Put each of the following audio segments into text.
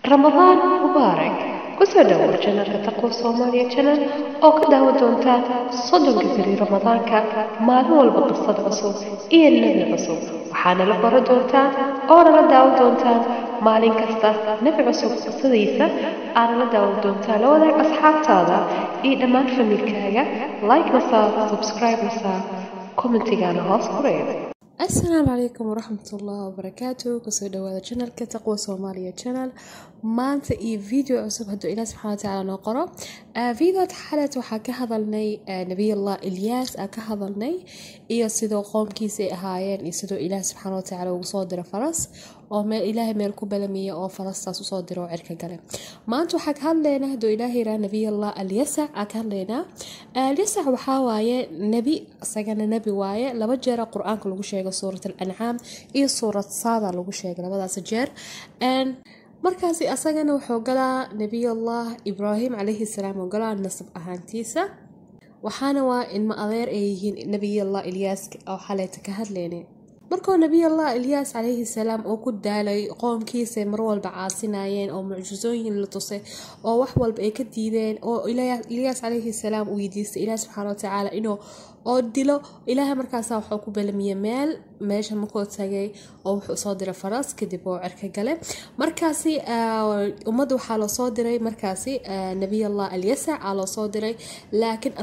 رمضان مبارك كسر وجنة تقوى صوماليا channel oo ka daawan doonta soddonka beri ramadaanka maalin walba qisad cusub iyo nabi cusub waxaana la baran doontaa oo la daawan doontaa maalin kasta nabi cusub qisadiisa aana la daawan doontaa la wadaag asxaabtaada iyo dhammaan familkaaga like na saar subscribe na saar commentigana hoos ku reeb السلام عليكم ورحمة الله وبركاته كسو دوادا channel كتقوى صوماليا channel مانتا فيديو عصب هدو إله سبحانه وتعالى نقرأ فيديو تحالت وحا كهضلني نبي الله إلياس كهضلني سيدو قوم كيسي أهايين سيدو إله سبحانه وتعالى وصادر فرس ومال إله مال كبلمية أو فرس تاس وصادر وعركة قلم مانتو حا كهضلنا هدو إلهي را نبي الله اليسع كهضلنا اليسع وحاوايا نبي ساقنا نبي وايا لبجر قرآن كل شيء سورة الأنعام سورة صادة لو شيء لبدا سجر markaasi asagana wuxuu galaa nabi allah ibrahim alayhi salaam oo galaa nasab ahaantiisa waxaana waa in ma adeer ay yihiin nabi allah ilyas oo xaleeta ka hadleynay markuu nabi allah ilyas alayhi salaam oo ku daalay qoomkiisa mar walba caasinayeen oo mucjizooyin la tusay oo wax walba ay ka diideen oo ilyas alayhi salaam uu weydiistay ilaah subhanahu wa ta'ala inuu oo dilo ilaahay markaas wuxuu ku balmiyay meesha markuu tagay oo wuxuu soo diray faras kadib oo cirka galay markaasi ummadda waxa la soo diray markaasi nabi allah al-yasa la soo diray laakiin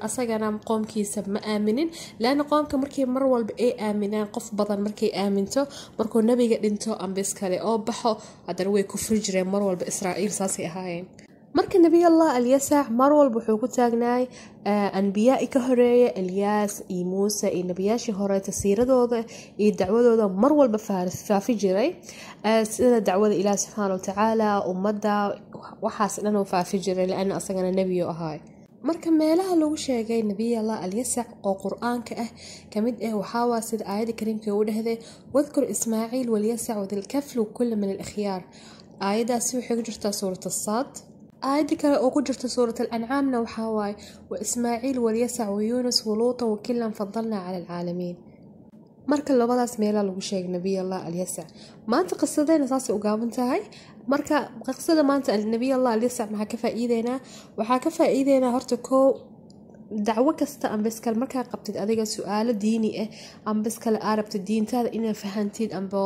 asagana qoomkiisa ma aaminin laana qoomka markii mar walba ay aaminaan qof badan markay aaminto markuu nabiga dhinto ambis kale oo baxo hadana way ku fujireen mar walba israa'iil saasi ahaayeen marka nabi allah al-yasa mar walba wuxuu ku taagnaay anbiyaa ka horeeyay Ilyas iyo Muuse iyo nabiyashii hore tasiiradooda iyo dacwadooda mar walba faafi jiray sida dacwada Ilaah subhanahu wa ta'ala ummadda waxaas dhan oo faafi jiray laana asagana nabiyo ahaay marka meelaha lagu sheegay nabi allah al-yasa oo quraanka kamid waxa waa sida aayada kariimka uu dhahday wadkur ismaaciil wal yasa wadil kafl kull min al-akhyar aayadaasi waxay ku jirtaa suurada saad آية كلا أو جرت سورة الأنعام وحواي وإسماعيل واليسع ويونس ولوط وكلا فضلنا على العالمين marka labadaas meela lagu sheegay nabi allah al-yasa maanta qisadayna saas u gaabantahay marka qisada maanta nabi allah al-yasa waxa ka faa'iideena horta ko dacwo kasta am biskal marka qabtid adiga su'aalo diini am biskal arabta diintaada inaa fahantid amba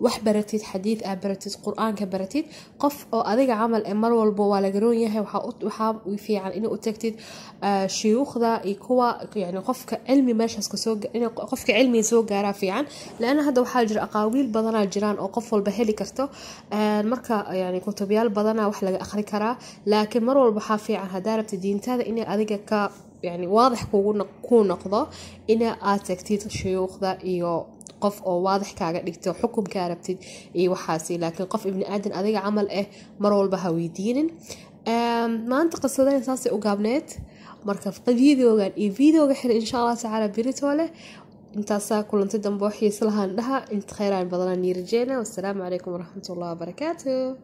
wax baratid xadiid baratid quraanka baratid qof oo adiga amal mar walba waa la garoon yahay waxa u fiican inuu tagtid shuyuukhda iyo kuwa yani qofka cilmi meeshaas ka soo qofka cilmi soo gaara fiican laana hada waxa jira aqaawiil badan jiraan oo qof walba heli karto marka yani kutubyal badan wax laga akhri karaa laakiin mar walba waxa fiican hada rabta diintaada inay adiga ka يعني واضح كون نقضة إن أتكتيد شيوخ ذا إيو قف أو واضح كاعد دكتور حكم كاربتد إيو حاسي لكن قف ابن آدم أذيك عمل مرول بهوي دين ما أنت قصة أساسي وقابنت مركب فيديو حر إن شاء الله تعالى بريتوله انت ساكل انت دم بوحي صلها لها انت خيران بدنا نيرجينا والسلام عليكم ورحمة الله وبركاته